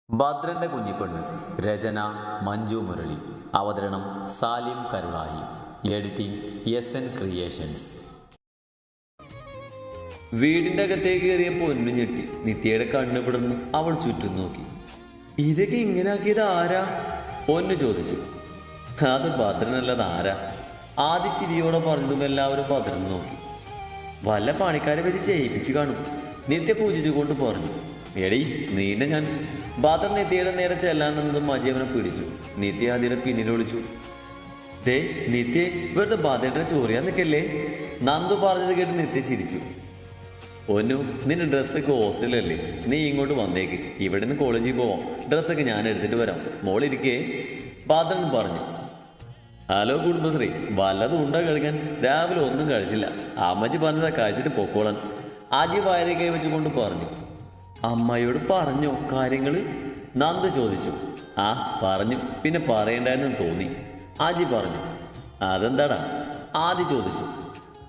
ഭദ്രന്റെ കുഞ്ഞിപ്പെണ്ണ്. രചന മഞ്ജു മുരളി. അവതരണം Salim Karulayi. Editing SN creations. വീടിൻ്റെ അകത്തേക്ക് കയറിയ പൊന്നു ഞെട്ടി. നിത്യയുടെ കണ്ണു പിടർന്നു അവൾ ചുറ്റും നോക്കി. ഇതൊക്കെ ഇങ്ങനെ ആക്കിയത് ആരാ? പൊന്നു ചോദിച്ചു. അത് ഭദ്രനല്ലത് ആരാ? ആദ്യ ചിരിയോടെ പറഞ്ഞതും എല്ലാവരും ഭദ്രൻ നോക്കി. വല്ല പണിക്കാരെ വെച്ച് ചെയ്യിപ്പിച്ച് കാണും. നിത്യ പൂജിച്ചു കൊണ്ട് പറഞ്ഞു. എടീ നീന്നെ ഞാൻ. ഭദ്രൻ നിത്യയുടെ നേരെ ചെല്ലാനെന്നതും അജി അവനെ പിടിച്ചു. നിത്യ ആദ്യയുടെ പിന്നിൽ ഒളിച്ചു. ദേ നിത്യ, വെറുതെ ഭദ്രനെ ചോറിയാൻ നിൽക്കല്ലേ? നന്ദു പറഞ്ഞത് കേട്ട് നിത്യ ചിരിച്ചു. പൊന്നു, നിന്റെ ഡ്രസ്സൊക്കെ ഹോസ്റ്റലല്ലേ? നീ ഇങ്ങോട്ട് വന്നേക്ക്, ഇവിടെ നിന്ന് കോളേജിൽ പോവാം. ഡ്രസ്സൊക്കെ ഞാൻ എടുത്തിട്ട് വരാം, മോളിരിക്കേ, ഭദ്രൻ പറഞ്ഞു. ഹലോ കുടുംബശ്രീ, വല്ലതും ഉണ്ടാ കഴിക്കാൻ? രാവിലെ ഒന്നും കഴിച്ചില്ല, അമ്മച്ചി പറഞ്ഞതാ കഴിച്ചിട്ട് പൊക്കോളാൻ. അജി വയറി കൈ വെച്ചുകൊണ്ട് പറഞ്ഞു. അമ്മയോട് പറഞ്ഞോ കാര്യങ്ങൾ? നന്ദു ചോദിച്ചു. ആ പറഞ്ഞു, പിന്നെ പറയണ്ടായെന്ന് തോന്നി, അജി പറഞ്ഞു. അതെന്താടാ? ആദ്യ ചോദിച്ചു.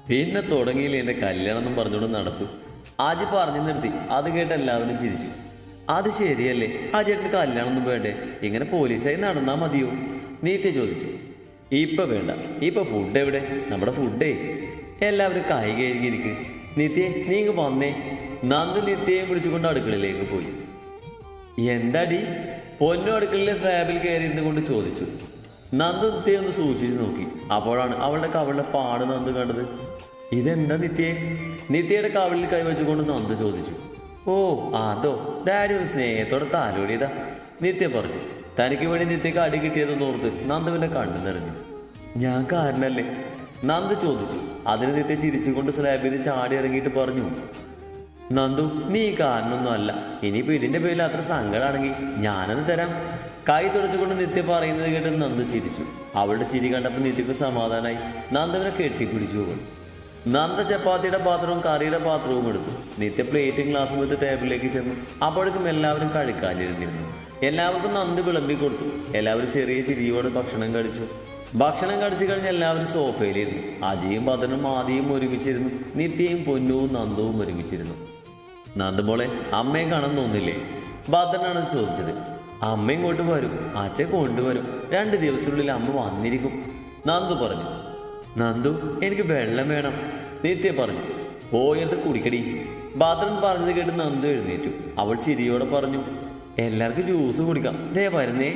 പിന്നെ തുടങ്ങിയില്ലേ എൻ്റെ കല്യാണം എന്നും പറഞ്ഞുകൊണ്ട് നടപ്പ്. ആജി പറഞ്ഞു നിർത്തി. അത് കേട്ട് എല്ലാവരും ചിരിച്ചു. അത് ശരിയല്ലേ, ആ ചേട്ടന് കല്യാണം ഒന്നും വേണ്ടേ? ഇങ്ങനെ പോലീസായി നടന്നാൽ മതിയോ? നീത്യ ചോദിച്ചു. ഇപ്പം വേണ്ട, ഇപ്പം ഫുഡ് എവിടെ? നമ്മുടെ ഫുഡേ. എല്ലാവരും കൈ കഴുകിയിരിക്ക്. നിത്യേ നീ ഇങ്ങ് വന്നേ. നന്ദു നിത്യയും വിളിച്ചുകൊണ്ട് അടുക്കളയിലേക്ക് പോയി. എന്താടി? പൊന്നു അടുക്കളയിലെ സ്ലാബിൽ കയറിയിരുന്നു കൊണ്ട് ചോദിച്ചു. നന്ദു നിത്യയെ ഒന്ന് സൂക്ഷിച്ചു നോക്കി. അപ്പോഴാണ് അവളുടെ കവളിലെ പാട് നന്ദു കണ്ടത്. ഇതെന്താ നിത്യേ? നിത്യയുടെ കവളിൽ കൈവച്ചുകൊണ്ട് നന്ദു ചോദിച്ചു. ഓ അതോ, ഡാഡി ഒന്ന് സ്നേഹത്തോടെ താലോടിയതാ, നിത്യ പറഞ്ഞു. തനിക്ക് വേണ്ടി നിത്യക്ക് അടി കിട്ടിയതെന്ന് ഓർത്ത് നന്ദുവിൻ്റെ കണ്ണു നിറഞ്ഞു. ഞാൻ കാരണല്ലേ? നന്ദു ചോദിച്ചു. അതിന് നിത്യ ചിരിച്ചുകൊണ്ട് സ്ലാബിൽ നിന്ന് ചാടി ഇറങ്ങിയിട്ട് പറഞ്ഞു. നന്ദു, നീ കാരണമൊന്നും അല്ല. ഇനിയിപ്പോൾ ഇതിൻ്റെ പേരിൽ അത്ര സങ്കടമാണെങ്കിൽ ഞാനത് തരാം. കൈ തുടച്ചുകൊണ്ട് നിത്യ പറയുന്നത് കേട്ട് നന്ദു ചിരിച്ചു. അവളുടെ ചിരി കണ്ടപ്പോൾ നിത്യക്ക് സമാധാനമായി. നന്ദുവിനെ കെട്ടിപ്പിടിച്ചു. നന്ദ ചപ്പാത്തിയുടെ പാത്രവും കറിയുടെ പാത്രവും എടുത്തു. നിത്യ പ്ലേറ്റും ഗ്ലാസും എടുത്ത് ടേബിളിലേക്ക് ചെന്നു. അപ്പോഴേക്കും എല്ലാവരും കഴിക്കാനിരുന്നിരുന്നു. എല്ലാവർക്കും നന്ദു വിളമ്പി കൊടുത്തു. എല്ലാവരും ചെറിയ ചിരിയോടെ ഭക്ഷണം കഴിച്ചു. ഭക്ഷണം കഴിച്ചു കഴിഞ്ഞ് എല്ലാവരും സോഫയിലിരുന്നു. അജിയും ഭദ്രനും ആദിയും ഒരുമിച്ചിരുന്നു. നിത്യയും പൊന്നുവും നന്ദുവും ഒരുമിച്ചിരുന്നു. നന്ദുമോളെ, അമ്മയെ കാണാൻ തോന്നില്ലേ? ഭദ്രനാണ് ചോദിച്ചത്. അമ്മ ഇങ്ങോട്ട് വരും, അച്ഛൻ കൊണ്ടുവരും. 2 ദിവസത്തിനുള്ളിൽ അമ്മ വന്നിരിക്കും, നന്ദു പറഞ്ഞു. നന്ദു, എനിക്ക് വെള്ളം വേണം, നിത്യ പറഞ്ഞു. പോയെടുത്ത് കുടിക്കടി. ഭദ്രൻ പറഞ്ഞത് കേട്ട് നന്ദു എഴുന്നേറ്റു. അവൾ ചിരിയോടെ പറഞ്ഞു. എല്ലാവർക്കും ജ്യൂസ് കുടിക്കാം, ദേ വരുന്നേ.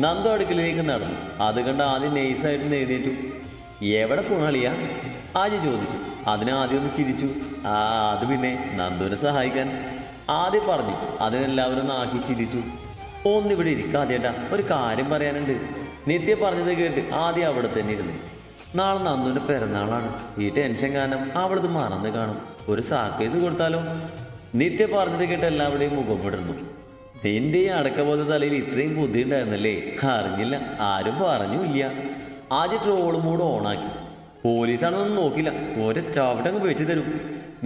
നന്ദു അടുക്കളയിലേക്ക് നടന്നു. അത് കണ്ട് ആദ്യം നൈസായിട്ട് എഴുന്നേറ്റു. എവിടെ പോണളിയാ? ആദ്യം ചോദിച്ചു. അതിന് ആദ്യം ഒന്ന് ചിരിച്ചു. അത് പിന്നെ നന്ദുവിനെ സഹായിക്കാൻ, ആദ്യം പറഞ്ഞു. അതിനെല്ലാവരും നാക്കി ചിരിച്ചു. ഒന്നിവിടെ ഇരിക്കാതേട്ടാ, ഒരു കാര്യം പറയാനുണ്ട്, നിത്യ പറഞ്ഞത് കേട്ട് ആദ്യം അവിടെ തന്നെ ഇരുന്നു. നാളെ നന്ദുവിൻ്റെ പിറന്നാളാണ്. ഈ ടെൻഷൻ കാരണം അവളത് മറന്ന് കാണും. ഒരു സർപ്രൈസ് കൊടുത്താലോ? നിത്യ പറഞ്ഞത് കേട്ട് എല്ലാവരുടെയും മുഖം വിടുന്നു. നിന്റെ ഈ അടക്കബോധ തലയിൽ ഇത്രയും ബുദ്ധി ഉണ്ടായിരുന്നല്ലേ? അറിഞ്ഞില്ല, ആരും പറഞ്ഞുമില്ല. ആദ്യം ട്രോൾ മൂഡ് ഓണാക്കി. പോലീസാണെന്നൊന്നും നോക്കില്ല, ഓരോ ചവിട്ടങ്ങ് വെച്ച് തരും.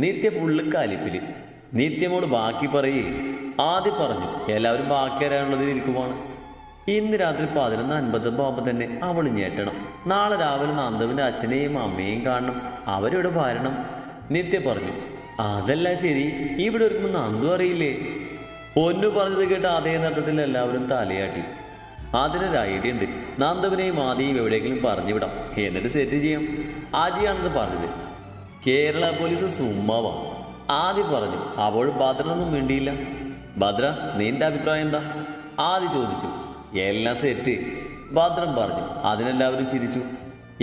നിത്യ ഫുള്ള് കലിപ്പില്. നിത്യമോട് ബാക്കി പറയേ, ആദ്യം പറഞ്ഞു. എല്ലാവരും ബാക്കി അറിയാനുള്ളതിൽ ഇരിക്കുവാണ്. ഇന്ന് രാത്രി 11:50 ആകുമ്പോൾ തന്നെ അവൾ ഞെട്ടണം. നാളെ രാവിലെ നന്ദുവിൻ്റെ അച്ഛനെയും അമ്മയെയും കാണണം, അവരിവിടെ വരണം, നിത്യ പറഞ്ഞു. അതല്ല ശരി, ഇവിടെ ഒരുക്കുമ്പോൾ നന്ദു അറിയില്ലേ? പൊന്നു പറഞ്ഞത് കേട്ട് അതേ നൃത്തത്തിൽ എല്ലാവരും തലയാട്ടി. അതിനൊരു ഐഡിയ ഉണ്ട്, നന്ദുവിനെയും ആദിയും എവിടെയെങ്കിലും പറഞ്ഞു വിടാം, എന്നിട്ട് സെറ്റ് ചെയ്യാം. ആജിയാണെന്ന് പറഞ്ഞത്. കേരള പോലീസ് സുമ്മാവാ, ആദ്യം പറഞ്ഞു. അപ്പോൾ ഭദ്രനൊന്നും മിണ്ടിയില്ല. ഭദ്ര, നിന്റെ അഭിപ്രായം എന്താ? ആദ്യം ചോദിച്ചു. എല്ലാം സെറ്റ്, ഭദ്രൻ പറഞ്ഞു. അതിനെല്ലാവരും ചിരിച്ചു.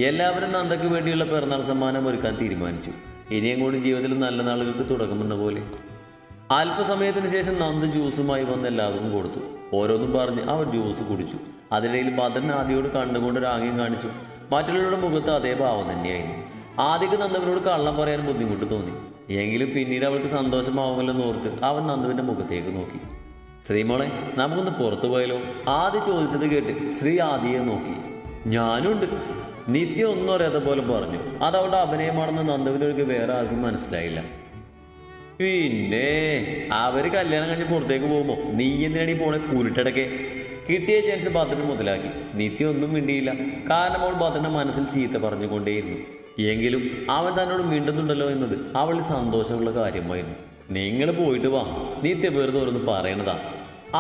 എല്ലാവരും നന്ദയ്ക്ക് വേണ്ടിയുള്ള പിറന്നാൾ സമ്മാനം ഒരുക്കാൻ തീരുമാനിച്ചു. ഇനിയും കൂടി ജീവിതത്തിൽ നല്ല നാളുകൾക്ക് തുടങ്ങുമെന്ന പോലെ. അല്പസമയത്തിന് ശേഷം നന്ദു ജ്യൂസുമായി വന്ന് എല്ലാവർക്കും കൊടുത്തു. ഓരോന്നും പറഞ്ഞ് അവർ ജ്യൂസ് കുടിച്ചു. അതിനിടയിൽ ഭദ്രൻ ആദിയോട് കണ്ണുകൊണ്ട് രാഗ്യം കാണിച്ചു. മറ്റുള്ളവരുടെ മുഖത്ത് അതേ ഭാവം തന്നെയായിരുന്നു. ആദ്യക്ക് നന്ദുവിനോട് കള്ളം പറയാൻ ബുദ്ധിമുട്ട് തോന്നി. എങ്കിലും പിന്നീട് അവൾക്ക് സന്തോഷമാവുമല്ലോ ഓർത്ത് അവൻ നന്ദുവിൻ്റെ മുഖത്തേക്ക് നോക്കി. ശ്രീമോളെ, നമുക്കൊന്ന് പുറത്തു പോയാലോ? ആദ്യം ചോദിച്ചത് കേട്ട് ശ്രീ ആദിയെ നോക്കി. ഞാനുണ്ട്, നിത്യ ഒന്നും അറിയാത്ത പോലെ പറഞ്ഞു. അതവളുടെ അഭിനയമാണെന്ന് നന്ദുവിനൊരിക്കൽ വേറെ ആർക്കും മനസ്സിലായില്ല. പിന്നെ അവര് കല്യാണം കഴിഞ്ഞ് പുറത്തേക്ക് പോകുമ്പോൾ നീ എന്തിനാണ് ഈ പോണെ കുരുട്ടടക്കെ? കിട്ടിയ ചാൻസ് ഭദ്രൻ മുതലാക്കി. നിത്യ ഒന്നും മിണ്ടിയില്ല. കാരണം അവൾ ഭദ്രന്റെ മനസ്സിൽ ചീത്ത പറഞ്ഞുകൊണ്ടേയിരുന്നു. എങ്കിലും അവൻ തന്നോട് മിണ്ടുന്നുണ്ടല്ലോ എന്നത് അവളിൽ സന്തോഷമുള്ള കാര്യമായിരുന്നു. നിങ്ങൾ പോയിട്ട് വാ, നിത്യ വെറുതെ ഓരോന്ന് പറയണതാ.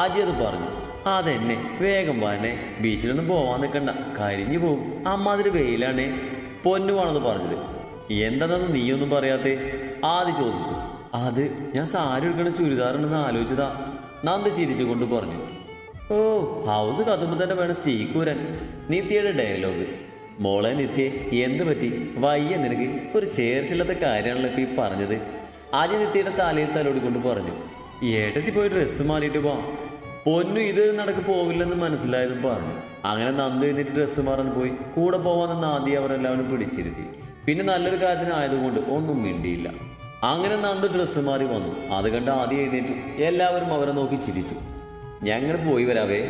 ആജി അത് പറഞ്ഞു. അതെന്നെ, വേഗം വാനെ, ബീച്ചിലൊന്നും പോവാൻ നിൽക്കണ്ട, കരിഞ്ഞു പോവും, അമ്മാതിരി വെയിലാണേ. പൊന്നുവാണത് പറഞ്ഞത്. എന്താണെന്ന് നീയൊന്നും പറയാത്തേ? ആദ്യം ചോദിച്ചു. അത് ഞാൻ സാരി എടുക്കണ ചുരിദാറുണ്ടെന്ന് ആലോചിച്ചതാ, നന്ദ ചിരിച്ചുകൊണ്ട് പറഞ്ഞു. ഓ, ഹൗസ് കത്തുമ്പോൾ തന്നെ വേണം സ്റ്റീക്ക് വരാൻ. നിത്യയുടെ ഡയലോഗ്. മോളെ നിത്യേ, എന്ത് പറ്റി? വയ്യ നിനക്ക്? ഒരു ചേർച്ചില്ലാത്ത കാര്യമാണല്ലോ ഇപ്പം ഈ പറഞ്ഞത്. ആദ്യം നിത്യയുടെ തലയിൽ തലോടിക്കൊണ്ട് പറഞ്ഞു. ഏട്ടത്തി പോയി ഡ്രസ്സ് മാറിയിട്ട് പോവാം. പൊന്നു ഇതൊരു നടക്ക് പോവില്ലെന്ന് മനസ്സിലായതും പറഞ്ഞു. അങ്ങനെ നന്ദു എന്നിട്ട് ഡ്രസ്സ് മാറാൻ പോയി. കൂടെ പോവാനെന്ന് ആദ്യം അവരെല്ലാവരും പിടിച്ചിരുത്തി. പിന്നെ നല്ലൊരു കാര്യത്തിനായതുകൊണ്ട് ഒന്നും മിണ്ടിയില്ല. അങ്ങനെ നന്ദു ഡ്രസ്സ് മാറി വന്നു. അത് കണ്ട് ആദ്യം എഴുന്നേറ്റു. എല്ലാവരും അവരെ നോക്കി ചിരിച്ചു. ഞങ്ങൾ പോയി വരാവേ,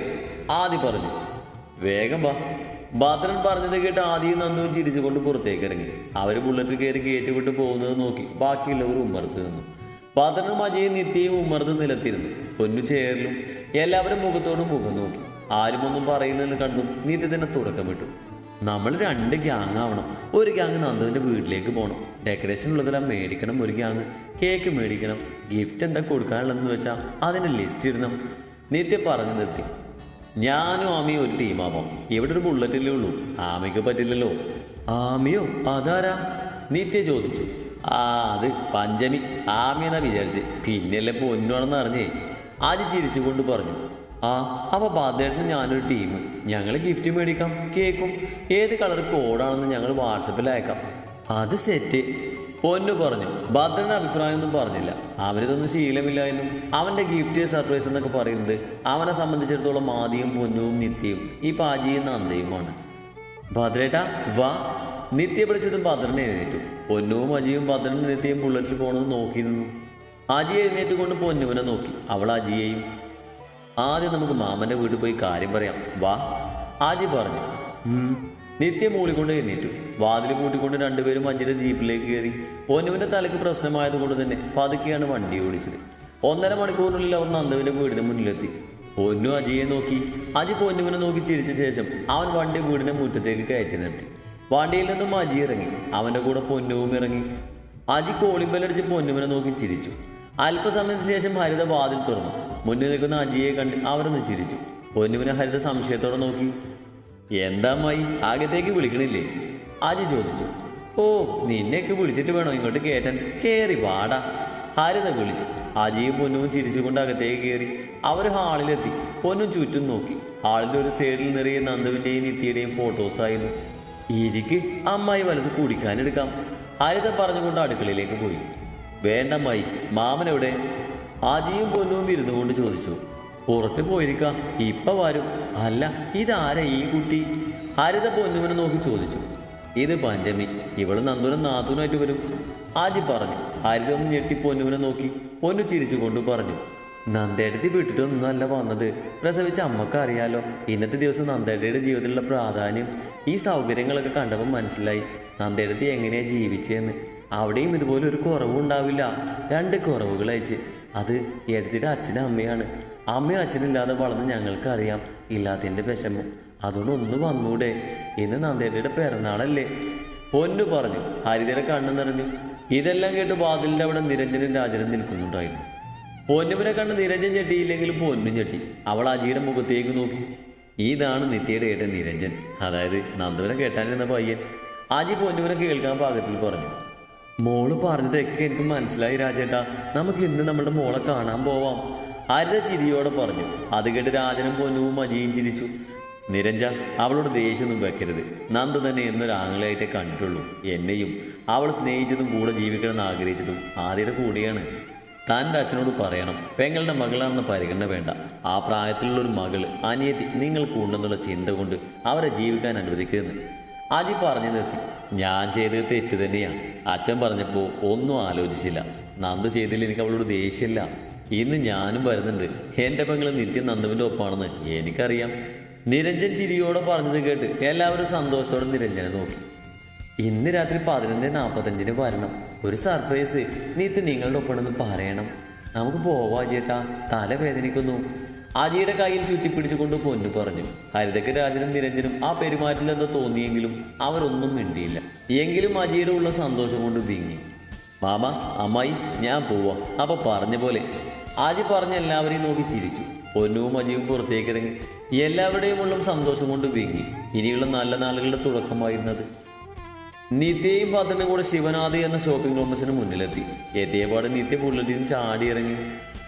ആദ്യം പറഞ്ഞു. വേഗം വാ. ഭദ്രൻ പറഞ്ഞത് കേട്ട് ആദ്യം നന്ദുവും ചിരിച്ചുകൊണ്ട് പുറത്തേക്ക് ഇറങ്ങി. അവർ ബുള്ളറ്റ് കയറി ഗേറ്റ് വിട്ട് പോകുന്നത് നോക്കി ബാക്കിയുള്ളവർ ഉമ്മർത്ത് നിന്നു. ഭദ്രനും അജയും നിത്യയും ഉമ്മർത്ത് നിലത്തിരുന്നു. പൊന്നു ചേറിലും. എല്ലാവരും മുഖത്തോടും മുഖം നോക്കി. ആരും ഒന്നും പറയുന്നതിന് കണ്ടും നിത്യ തന്നെ തുടക്കമിട്ടു. നമ്മൾ 2 ഗ്യാങ് ആവണം. ഒരു ഗ്യാങ് നന്ദുവിൻ്റെ വീട്ടിലേക്ക് പോകണം. ഡെക്കറേഷൻ ഉള്ളതെല്ലാം മേടിക്കണം. ഒരു ഗ്യാങ് കേക്ക് മേടിക്കണം. ഗിഫ്റ്റ് എന്താ കൊടുക്കാനുള്ളതെന്ന് വെച്ചാൽ അതിൻ്റെ ലിസ്റ്റ് ഇടണം. നിത്യ പറഞ്ഞു നിർത്തി. ഞാനും ആമിയും ഒരു ടീമാവാം. ഇവിടെ ഒരു ബുള്ളറ്റല്ലേ ഉള്ളൂ, ആമിക്ക് പറ്റില്ലല്ലോ. ആമിയോ? അതാരാ? നിത്യ ചോദിച്ചു. അത് പഞ്ചമി. ആമി എന്നാ വിചാരിച്ച്, പിന്നെയല്ലേ പൊന്നുവാണെന്ന് അറിഞ്ഞേ. ആദ്യം ചിരിച്ചുകൊണ്ട് പറഞ്ഞു. അപ്പോൾ ഭദ്രേട്ടന് ഞാനൊരു ടീം. ഞങ്ങൾ ഗിഫ്റ്റ് മേടിക്കാം, കേക്കും. ഏത് കളർ കോഡാണെന്ന് ഞങ്ങൾ വാട്സപ്പിൽ അയക്കാം. അത് സെറ്റ്. പൊന്നു പറഞ്ഞു. ഭദ്രൻ്റെ അഭിപ്രായമൊന്നും പറഞ്ഞില്ല. അവരിതൊന്നും ശീലമില്ല എന്നും അവൻ്റെ ഗിഫ്റ്റ് സർപ്രൈസ് എന്നൊക്കെ പറയുന്നത് അവനെ സംബന്ധിച്ചിടത്തോളം ആദിയും പൊന്നുവും നിത്യയും ഈ പാജിയും നന്ദയുമാണ്. ഭദ്രേട്ടാ വാ. നിത്യ വിളിച്ചതും ഭദ്രൻ എഴുന്നേറ്റു. പൊന്നുവും അജിയും ഭദ്രനും നിത്യയും ബുള്ളറ്റിൽ പോകണമെന്ന് നോക്കിയിരുന്നു. അജി എഴുന്നേറ്റ് കൊണ്ട് പൊന്നുവിനെ നോക്കി. അവൾ അജിയെയും. ആദ്യം നമുക്ക് മാമൻ്റെ വീട്ടിൽ പോയി കാര്യം പറയാം, വാ, ആജി പറഞ്ഞു. നിത്യ മൂളിക്കൊണ്ട് എഴുന്നേറ്റു. വാതിൽ പൂട്ടിക്കൊണ്ട് രണ്ടുപേരും അജിയുടെ ജീപ്പിലേക്ക് കയറി. പൊന്നുവിൻ്റെ തലയ്ക്ക് പ്രശ്നമായതുകൊണ്ട് തന്നെ പതുക്കെയാണ് വണ്ടി ഓടിച്ചത്. 1.5 മണിക്കൂറിനുള്ളിൽ അവർ നന്ദുവിൻ്റെ വീടിന് മുന്നിലെത്തി. പൊന്നു അജിയെ നോക്കി. അജി പൊന്നുവിനെ നോക്കി ചിരിച്ച ശേഷം അവൻ വണ്ടി വീടിൻ്റെ മുറ്റത്തേക്ക് കയറ്റി നിർത്തി. വണ്ടിയിൽ നിന്നും അജി ഇറങ്ങി. അവൻ്റെ കൂടെ പൊന്നുവും ഇറങ്ങി. അജി കോളിമ്പലടിച്ച് പൊന്നുവിനെ നോക്കി ചിരിച്ചു. അല്പസമയത്തിന് ശേഷം ഹരിത വാതിൽ തുറന്നു. മുന്നിൽ നിൽക്കുന്ന അജിയെ കണ്ട് അവരൊന്ന് ചിരിച്ചു. പൊന്നുവിനെ ഹരിത സംശയത്തോടെ നോക്കി. എന്താ അമ്മായി, അകത്തേക്ക് വിളിക്കണില്ലേ? അജി ചോദിച്ചു. ഓ, നിന്നെയൊക്കെ വിളിച്ചിട്ട് വേണോ ഇങ്ങോട്ട് കയറ്റാൻ? കയറി വാടാ, ഹരിത വിളിച്ചു. അജിയും പൊന്നുവും ചിരിച്ചുകൊണ്ട് അകത്തേക്ക് കയറി. അവർ ഹാളിലെത്തി. പൊന്നും ചുറ്റും നോക്കി. ഹാളിൻ്റെ ഒരു സൈഡിൽ നിറയെ നന്ദുവിൻ്റെയും നിത്യയുടെയും ഫോട്ടോസായിരുന്നു. ഇരിക്ക്, അമ്മായി വലത് കുടിക്കാനെടുക്കാം, ഹരിത പറഞ്ഞുകൊണ്ട് അടുക്കളയിലേക്ക് പോയി. വേണ്ടമ്മായി, മാമനെവിടെ? അജിയും പൊന്നുവും ഇരുന്നു കൊണ്ട് ചോദിച്ചു. പുറത്ത് പോയിരിക്ക, ഇപ്പം വരും. അല്ല, ഇതാരാ ഈ കുട്ടി? ഹരിത പൊന്നുവിനെ നോക്കി ചോദിച്ചു. ഇത് പഞ്ചമി, ഇവള് നന്ദുനും നാത്തൂനായിട്ട് വരും, ആജി പറഞ്ഞു. ഹരിത ഒന്ന് ഞെട്ടി പൊന്നുവിനെ നോക്കി. പൊന്നു ചിരിച്ചുകൊണ്ട് പറഞ്ഞു. നന്ദേടത്തി വിട്ടിട്ടൊന്നുമല്ല വന്നത്. പ്രസവിച്ച അമ്മക്ക് അറിയാലോ ഇന്നത്തെ ദിവസം നന്ദേടയുടെ ജീവിതത്തിലുള്ള പ്രാധാന്യം. ഈ സൗകര്യങ്ങളൊക്കെ കണ്ടപ്പോൾ മനസ്സിലായി നന്ദേടത്തി എങ്ങനെയാണ് ജീവിച്ചതെന്ന്. അവിടെയും ഇതുപോലെ ഒരു കുറവും ഉണ്ടാവില്ല. 2 കുറവുകൾ അയച്ച്. അത് എടുത്തിട്ട് അച്ഛനും അമ്മയാണ്. അമ്മയും അച്ഛനില്ലാതെ വളർന്ന് ഞങ്ങൾക്കറിയാം ഇല്ലാത്തതിൻ്റെ വിഷമം. അതുകൊണ്ട് ഒന്ന് വന്നൂടെ? ഇന്ന് നന്ദേടയുടെ പിറന്നാളല്ലേ? പൊന്നു പറഞ്ഞു. ഹരിതയുടെ കണ്ണു നിറഞ്ഞു. ഇതെല്ലാം കേട്ട് വാതിലിൻ്റെ അവിടെ നിരഞ്ജനും രാജനും നിൽക്കുന്നുണ്ടായിരുന്നു. പൊന്നുവിനെ കണ്ട് നിരഞ്ജൻ ഞെട്ടിയില്ലെങ്കിലും പൊന്നു ഞെട്ടി. അവൾ അജിയുടെ മുഖത്തേക്ക് നോക്കി. ഇതാണ് നിത്യയുടെ ഏട്ടൻ നിരഞ്ജൻ, അതായത് നന്ദുവിനെ കേട്ടാനിരുന്ന പയ്യൻ. അജി പൊന്നുവിനെ കേൾക്കാൻ പാകത്തിൽ പറഞ്ഞു. മോള് പറഞ്ഞതൊക്കെ എനിക്ക് മനസ്സിലായി രാജേട്ടാ, നമുക്ക് ഇന്ന് നമ്മളുടെ മോളെ കാണാൻ പോവാം, ഹരിത ചിരിയോടെ പറഞ്ഞു. അത് കേട്ട് രാജനും പൊന്നുവും അജിയും ചിരിച്ചു. നിരഞ്ജ, അവളോട് ദേഷ്യമൊന്നും വെക്കരുത്. നന്ദു തന്നെ എന്നൊരു ആങ്ങളായിട്ടേ കണ്ടിട്ടുള്ളൂ. എന്നെയും അവൾ സ്നേഹിച്ചതും കൂടെ ജീവിക്കണമെന്ന് ആഗ്രഹിച്ചതും ആദ്യയുടെ കൂടിയാണ്. തൻ്റെ അച്ഛനോട് പറയണം, പെങ്ങളുടെ മകളാണെന്ന് പരിഗണന വേണ്ട. ആ പ്രായത്തിലുള്ളൊരു മകൾ, അനിയത്തി നിങ്ങൾക്കുണ്ടെന്നുള്ള ചിന്ത കൊണ്ട് അവരെ ജീവിക്കാൻ അനുവദിക്കുമെന്ന് അജി പറഞ്ഞു നിർത്തി. ഞാൻ ചെയ്തത് തെറ്റ് തന്നെയാണ്. അച്ഛൻ പറഞ്ഞപ്പോൾ ഒന്നും ആലോചിച്ചില്ല. നന്ദു ചെയ്തതിൽ എനിക്ക് അവളോട് ദേഷ്യമില്ല. ഇന്ന് ഞാനും വരുന്നുണ്ട്. എൻ്റെ പെങ്ങൾ നിത്യം നന്ദുവിൻ്റെ ഒപ്പാണെന്ന് എനിക്കറിയാം. നിരഞ്ജൻ ചിരിയോടെ പറഞ്ഞത് കേട്ട് എല്ലാവരും സന്തോഷത്തോടെ നിരഞ്ജനെ നോക്കി. ഇന്ന് രാത്രി 11:45 വരണം. ഒരു സർപ്രൈസ്. നീത്ത് നിങ്ങളുടെ ഒപ്പമെന്ന് പറയണം. നമുക്ക് പോവാ ചേട്ടാ, തലവേദനിക്കുന്നു. അജിയുടെ കയ്യിൽ ചുറ്റിപ്പിടിച്ചുകൊണ്ട് പൊന്നു പറഞ്ഞു. ഹരിതയ്ക്ക് രാജനും നിരഞ്ജനും ആ പെരുമാറ്റിലെന്തോ തോന്നിയെങ്കിലും അവരൊന്നും മിണ്ടിയില്ല. എങ്കിലും അജിയുടെ ഉള്ള സന്തോഷം കൊണ്ട് വിങ്ങി. മാമ, അമ്മായി, ഞാൻ പോവാം. അപ്പോൾ പറഞ്ഞ പോലെ. അജി പറഞ്ഞ് എല്ലാവരെയും നോക്കി ചിരിച്ചു. പൊന്നുവും അജിയും പുറത്തേക്ക് ഇറങ്ങി. എല്ലാവരുടെയും ഉള്ളും സന്തോഷം കൊണ്ട് വീങ്ങി. ഇനിയുള്ള നല്ല നാളുകളുടെ തുടക്കമായിരുന്നത്. നിത്യയും ഭദ്രനും കൂടെ ശിവനാഥ് എന്ന ഷോപ്പിംഗ് കോംപ്ലക്സിന് മുന്നിലെത്തി. എത്തിയപാട് നിത്യ ബുള്ളറ്റിൽ നിന്ന് ചാടി ഇറങ്ങി.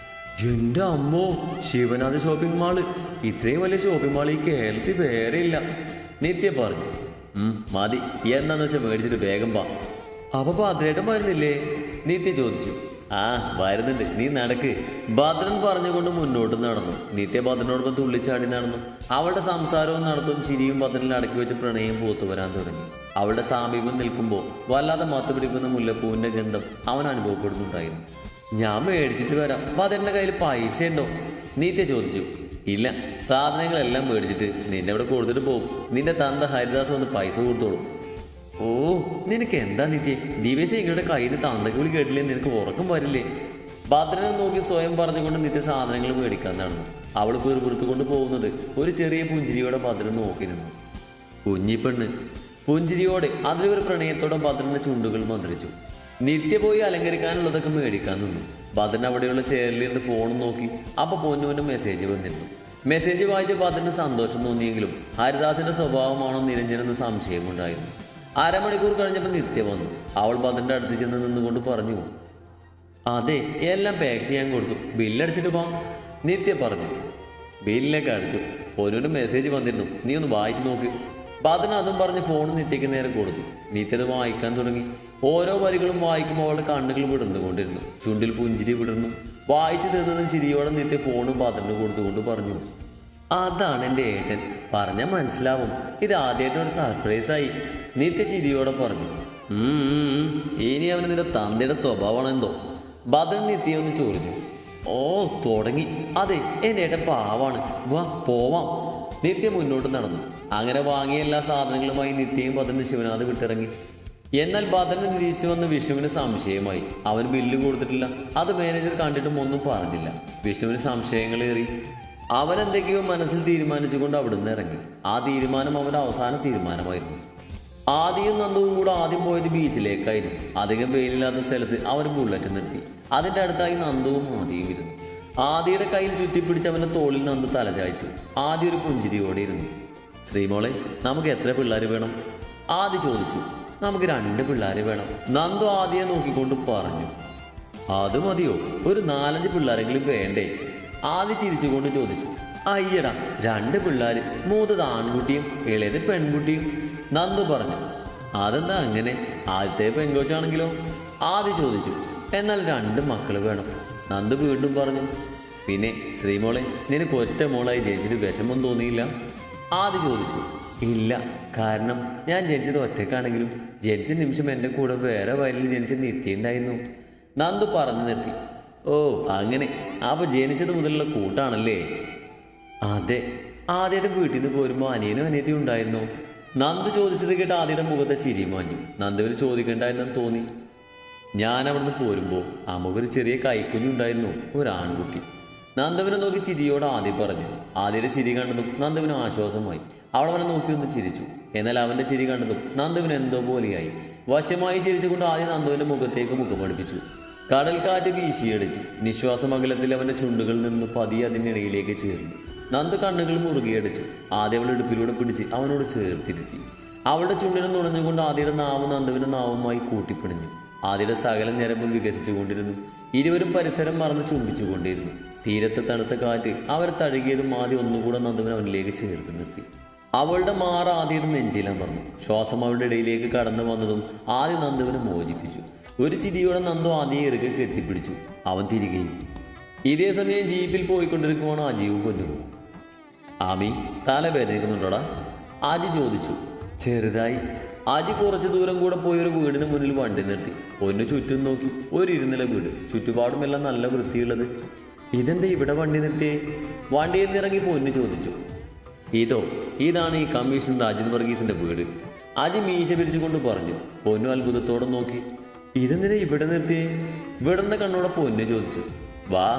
എൻ്റെ അമ്മോ, ശിവനാഥ് ഷോപ്പിംഗ് മാള്! ഇത്രയും വലിയ ഷോപ്പിംഗ് മാൾ ഈ കേരളത്തിൽ വേറെ ഇല്ല, നിത്യ പറഞ്ഞു. മതി, എന്താന്ന് വെച്ചാൽ മേടിച്ചിട്ട് വേഗം പാ. അപ്പൊ ഭദ്രേട്ടൻ വരുന്നില്ലേ? നിത്യ ചോദിച്ചു. ആ വരുന്നുണ്ട്, നീ നടക്ക്, ഭദ്രൻ പറഞ്ഞുകൊണ്ട് മുന്നോട്ട് നടന്നു. നിത്യ ഭദ്രനോടൊപ്പം തുള്ളിച്ചാടി നടന്നു. അവളുടെ സംസാരവും നടത്തും ചിരിയും ഭദ്രനിൽ അടക്കി വെച്ച് പ്രണയം പൂത്തു വരാൻ തുടങ്ങി. അവളുടെ സാമീപ്യം നിൽക്കുമ്പോൾ വല്ലാതെ മത്ത് പിടിക്കുന്ന മുല്ലപ്പൂവിൻ്റെ ഗന്ധം അവൻ അനുഭവപ്പെടുന്നുണ്ടായിരുന്നു. ഞാൻ മേടിച്ചിട്ട് വരാം, ഭദ്രൻ്റെ കയ്യിൽ പൈസ ഉണ്ടോ? നിത്യ ചോദിച്ചു. ഇല്ല, സാധനങ്ങളെല്ലാം മേടിച്ചിട്ട് നിന്നെ അവിടെ കൊടുത്തിട്ട് പോകും. നിന്റെ തന്ത ഹരിദാസ് വന്ന് പൈസ കൊടുത്തോളും. ഓ, നിനക്ക് എന്താ നിത്യ, ദിവസം ഇങ്ങയുടെ കയ്യിൽ നിന്ന് തന്തയ്ക്ക് വിളി കേട്ടില്ലേ? നിനക്ക് ഉറക്കം വരില്ലേ? ഭദ്രനെ നോക്കി സ്വയം പറഞ്ഞുകൊണ്ട് നിത്യ സാധനങ്ങൾ മേടിക്കാൻ നടന്നു. അവൾ പിറുപിറുത്തുകൊണ്ട് പോകുന്നത് ഒരു ചെറിയ പുഞ്ചിരിയോടെ ഭദ്രൻ നോക്കി നിന്നു. കുഞ്ഞിപ്പെണ്ണ് പുഞ്ചിരിയോടെ അതിലൊരു പ്രണയത്തോടെ ഭദ്രന്റെ ചുണ്ടുകൾ മന്ത്രിച്ചു. നിത്യ പോയി അലങ്കരിക്കാനുള്ളതൊക്കെ മേടിക്കാൻ നിന്നു. ഭദ്രൻ അവിടെയുള്ള ചെയറിലിരുന്ന് ഫോണും നോക്കി. അപ്പോൾ പൊന്നുവിൻ്റെ മെസ്സേജ് വന്നിരുന്നു. മെസ്സേജ് വായിച്ച ഭദ്രന് സന്തോഷം തോന്നിയെങ്കിലും ഹരിദാസിന്റെ സ്വഭാവമാണോ നിരഞ്ജനെന്ന് സംശയമുണ്ടായിരുന്നു. അരമണിക്കൂർ കഴിഞ്ഞപ്പോൾ നിത്യ വന്നു. അവൾ ഭദ്രൻ്റെ അടുത്ത് ചെന്ന് നിന്നുകൊണ്ട് പറഞ്ഞു. അതെ, എല്ലാം പാക്ക് ചെയ്യാൻ കൊടുത്തു, ബില്ലടിച്ചിട്ട് പോവാം. നിത്യ പറഞ്ഞു. ബില്ലൊക്കെ അടിച്ചു, പൊന്നുവിൻ്റെ മെസ്സേജ് വന്നിരുന്നു, നീ ഒന്ന് വായിച്ചു നോക്ക്. ഭദ്രൻ അതും പറഞ്ഞ് ഫോൺ നിത്യയ്ക്ക് നേരെ കൊടുത്തു. നിത്യ അത് വായിക്കാൻ തുടങ്ങി. ഓരോ വരികളും വായിക്കുമ്പോൾ അവളുടെ കണ്ണുകൾ വിടർന്നുകൊണ്ടിരുന്നു. ചുണ്ടിൽ പുഞ്ചിരി വിടർന്നു. വായിച്ചു തീർന്നതും ചിരിയോടെ നിത്യ ഫോണും ഭദ്രന് കൊടുത്തുകൊണ്ട് പറഞ്ഞു. അതാണ് എൻ്റെ ഏട്ടൻ, പറഞ്ഞാൽ മനസ്സിലാവും. ഇത് ആദ്യമായിട്ട് ഒരു സർപ്രൈസായി, നിത്യ ചിരിയോടെ പറഞ്ഞു. ഇനി അവന് നിന്റെ തന്തയുടെ സ്വഭാവമാണ് എന്തോ? ഭദ്രൻ നിത്യ ഒന്ന് ചോദിച്ചു. ഓ, തുടങ്ങി. അതെ, എൻ്റെ ഏട്ടൻ പാവാണ്, വാ പോവാം. നിത്യ മുന്നോട്ട് നടന്നു. അങ്ങനെ വാങ്ങിയ എല്ലാ സാധനങ്ങളുമായി നിത്യയും ഭദ്രന് ശിവനാഥ് വിട്ടിറങ്ങി. എന്നാൽ ഭദ്രനെ നിരീക്ഷിച്ചു വന്ന വിഷ്ണുവിന് സംശയമായി. അവൻ ബില്ല് കൊടുത്തിട്ടില്ല. അത് മാനേജർ കണ്ടിട്ടും ഒന്നും പറഞ്ഞില്ല. വിഷ്ണുവിന് സംശയങ്ങളേറി. അവൻ എന്തൊക്കെയോ മനസ്സിൽ തീരുമാനിച്ചുകൊണ്ട് അവിടുന്ന് ഇറങ്ങി. ആ തീരുമാനം അവൻ്റെ അവസാന തീരുമാനമായിരുന്നു. ആദിയും നന്ദുവും കൂടെ ആദ്യം പോയത് ബീച്ചിലേക്കായിരുന്നു. അധികം വെയിലില്ലാത്ത സ്ഥലത്ത് അവർ ബുള്ളറ്റ് നിർത്തി. അതിൻ്റെ അടുത്തായി നന്ദുവും ആദിയും ഇരുന്നു. ആദിയുടെ കയ്യിൽ ചുറ്റിപ്പിടിച്ച് അവൻ്റെ തോളിൽ നന്ദു തലചായ്ച്ചു. ആദ്യ ഒരു പുഞ്ചിരിയോടെ ഇരുന്നു. ശ്രീമോളെ, നമുക്ക് എത്ര പിള്ളേർ വേണം? ആദി ചോദിച്ചു. നമുക്ക് 2 പിള്ളേർ വേണം, നന്ദു ആദിയെ നോക്കിക്കൊണ്ട് പറഞ്ഞു. അത് മതിയോ? ഒരു 4-5 പിള്ളേരെങ്കിലും വേണ്ടേ? ആദി ചിരിച്ചുകൊണ്ട് ചോദിച്ചു. അയ്യടാ, 2 പിള്ളേർ, മൂത്തത് ആൺകുട്ടിയും ഇളയത് പെൺകുട്ടിയും, നന്ദു പറഞ്ഞു. അതെന്താ അങ്ങനെ? ആദ്യത്തെ പെങ്കൊച്ചാണെങ്കിലോ? ആദി ചോദിച്ചു. എന്നാൽ 2 മക്കൾ വേണം, നന്ദു വീണ്ടും പറഞ്ഞു. പിന്നെ ശ്രീമോളെ, നിനക്ക് ഒറ്റ മോളായി ജനിച്ചിട്ട് വിഷമം തോന്നിയില്ല? ആദി ചോദിച്ചു. ഇല്ല, കാരണം ഞാൻ ജനിച്ചത് ഒറ്റക്കാണെങ്കിലും ജനിച്ച നിമിഷം എൻ്റെ കൂടെ വേറെ വയലിൽ ജനിച്ച നിത്യയുണ്ടായിരുന്നു, നന്ദു പറഞ്ഞു നിർത്തി. ഓ അങ്ങനെ, അപ്പോൾ ജനിച്ചത് മുതലുള്ള കൂട്ടാണല്ലേ? അതെ. ആദ്യമായിട്ട് വീട്ടിൽ നിന്ന് പോരുമ്പോൾ അനിയനും അനിയത്തിയും ഉണ്ടായിരുന്നു. നന്ദു ചോദിച്ചത് കേട്ട് ആദ്യയുടെ മുഖത്തെ ചിരി മാഞ്ഞു. നന്ദുവിന് ചോദിക്കണ്ടായിരുന്നെന്ന് തോന്നി. ഞാൻ അവിടുന്ന് പോരുമ്പോൾ അമ്മക്കൊരു ചെറിയ കൈക്കുഞ്ഞുണ്ടായിരുന്നു, ഒരു ആൺകുട്ടി. നന്ദുവിനെ നോക്കി ചിരിയോട് ആദ്യം പറഞ്ഞു. ആദ്യയുടെ ചിരി കണ്ടതും നന്ദുവിന് ആശ്വാസമായി. അവളവനെ നോക്കി ഒന്ന് ചിരിച്ചു. എന്നാൽ അവൻ്റെ ചിരി കണ്ടതും നന്ദുവിന് എന്തോ പോലെയായി. വശമായി ചിരിച്ചുകൊണ്ട് ആദ്യം നന്ദുവിൻ്റെ മുഖത്തേക്ക് മുഖമടുപ്പിച്ചു. കടൽക്കാറ്റ് വീശിയടിച്ചു. നിശ്വാസമകലത്തിൽ അവൻ്റെ ചുണ്ടുകളിൽ നിന്ന് പതിയെ അതിനിടയിലേക്ക് ചേർന്നു. നന്ദു കണ്ണുകൾ മുറുകിയടിച്ചു. ആദ്യം അവളുടെ ഇടുപ്പിലൂടെ പിടിച്ച് അവനോട് ചേർത്തിരുത്തി. അവളുടെ ചുണ്ടിനെ നുണഞ്ഞുകൊണ്ട് ആദ്യയുടെ നാവ് നന്ദുവിൻ്റെ നാവുമായി കൂട്ടിപ്പിണിഞ്ഞു. ആദ്യയുടെ സകല ഞരമ്പും വികസിച്ചുകൊണ്ടിരുന്നു. ഇരുവരും പരസ്പരം മറന്ന് ചുംബിച്ചുകൊണ്ടിരുന്നു. തീരത്തെ തണുത്ത കാറ്റ് അവർ തഴുകിയതും ആദ്യം ഒന്നുകൂടെ നന്ദുവിനെ അവനിലേക്ക് ചേർത്ത് നിർത്തി. അവളുടെ മാറ ആദ്യയുടെ നെഞ്ചിലമർന്നു. ശ്വാസം അവളുടെ ഇടയിലേക്ക് കടന്നു വന്നതും ആദ്യം നന്ദുവിനെ മോചിപ്പിച്ചു. ഒരു ചിരിയോടെ നന്ദു ആദ്യം ഇറുകെ കെട്ടിപ്പിടിച്ചു. അവൻ തിരികെയും. ഇതേ സമയം ജീപ്പിൽ പോയിക്കൊണ്ടിരിക്കുവാണ് അജിയും പൊന്നും. ആമി, തല വേദനിക്കുന്നുണ്ടോടാ? ആജി ചോദിച്ചു. ചെറുതായി. ആജി കുറച്ചു ദൂരം കൂടെ പോയൊരു വീടിന് മുന്നിൽ വണ്ടി നിർത്തി. പൊന്നു ചുറ്റും നോക്കി. ഒരു 2 നില വീട്, ചുറ്റുപാടുമെല്ലാം നല്ല വൃത്തിയുള്ളത്. ഇതെന്താ ഇവിടെ വണ്ടി നിർത്തിയേ? വണ്ടിയിൽ നിന്നിറങ്ങി പൊന്നു ചോദിച്ചു. ഇതാണ് ഈ കമ്മീഷണർ രാജൻ വർഗീസിന്റെ വീട്, ആജി മീശ പിരിച്ചുകൊണ്ട് പറഞ്ഞു. പൊന്നു അത്ഭുതത്തോടെ നോക്കി. ഇതെന്തിനാ ഇവിടെ നിർത്തിയേ? വിടന്ന കണ്ണോടെ പൊന്നു ചോദിച്ചു. വാ.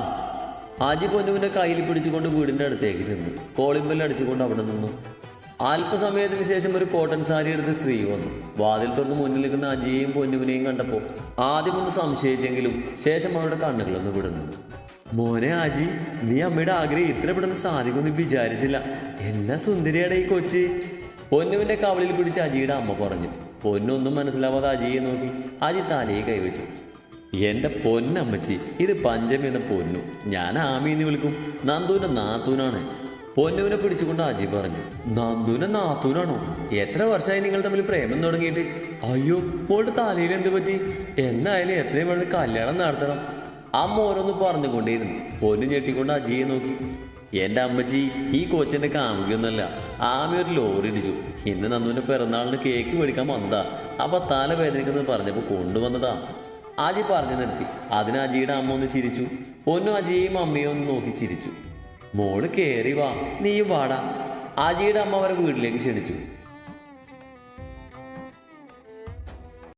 ആജി പൊന്നുവിൻ്റെ കയ്യിൽ പിടിച്ചുകൊണ്ട് വീടിൻ്റെ അടുത്തേക്ക് ചെന്നു. കോളിംഗ് ബെൽ അടിച്ചുകൊണ്ട് അവിടെ നിന്നു. അല്പസമയത്തിന് ശേഷം ഒരു കോട്ടൺ സാരി എടുത്ത് സ്ത്രീ വന്നു. വാതിൽ തുറന്ന് മുന്നിൽ നിൽക്കുന്ന അജിയെയും പൊന്നുവിനെയും കണ്ടപ്പോൾ ആദ്യമൊന്ന് സംശയിച്ചെങ്കിലും ശേഷം അവരുടെ കണ്ണുകളൊന്ന് വിടുന്നു. മോനെ ആജി, നീ അമ്മയുടെ ആഗ്രഹം ഇത്ര പെട്ടെന്ന് സാധിക്കുമെന്ന് വിചാരിച്ചില്ല. എന്നാ സുന്ദരിയുടെ ഈ കൊച്ച്. പൊന്നുവിന്റെ കവളിൽ പിടിച്ച് അജിയുടെ അമ്മ പറഞ്ഞു. പൊന്നൊന്നും മനസ്സിലാവാതെ അജിയെ നോക്കി. അജി തലയെ കൈവച്ചു. എൻ്റെ പൊന്നമ്മച്ചി, ഇത് പഞ്ചമി എന്ന പൊന്നു. ഞാൻ ആമിന്ന് വിളിക്കും. നന്ദുവിൻ്റെ നാത്തൂനാണ്. പൊന്നുവിനെ പിടിച്ചുകൊണ്ട് അജി പറഞ്ഞു. നന്ദുവിൻ്റെ നാത്തൂനാണോ? എത്ര വർഷമായി നിങ്ങൾ തമ്മിൽ പ്രേമം തുടങ്ങിയിട്ട്? അയ്യോ, മോളുടെ തലയിൽ എന്ത് പറ്റി? എന്നായാലും എത്രയും വേണം കല്യാണം നടത്തണം. അമ്മ ഓരോന്ന് പറഞ്ഞുകൊണ്ടേയിരുന്നു. പൊന്നു ഞെട്ടിക്കൊണ്ട് അജിയെ നോക്കി. എൻ്റെ അമ്മച്ചി, ഈ കോച്ചിൻ്റെ കാമുകിയൊന്നുമല്ല. ആമി ഒരു ലോറി ഇടിച്ചു. ഇന്ന് നന്ദുവിൻ്റെ പിറന്നാളിന് കേക്ക് മേടിക്കാൻ വന്നതാ. അപ്പം തല വേദനിക്കുന്നത് പറഞ്ഞപ്പോൾ കൊണ്ടുവന്നതാ. അജി പറഞ്ഞു നിർത്തി. അതിന് അജിയുടെ അമ്മ ഒന്ന് ചിരിച്ചു. പൊന്നു അജിയെയും അമ്മയും ഒന്ന് നോക്കി ചിരിച്ചു. മോള് കയറി വാ, നീയും വാടാ. അജിയുടെ അമ്മ അവരെ വീട്ടിലേക്ക് ക്ഷണിച്ചു.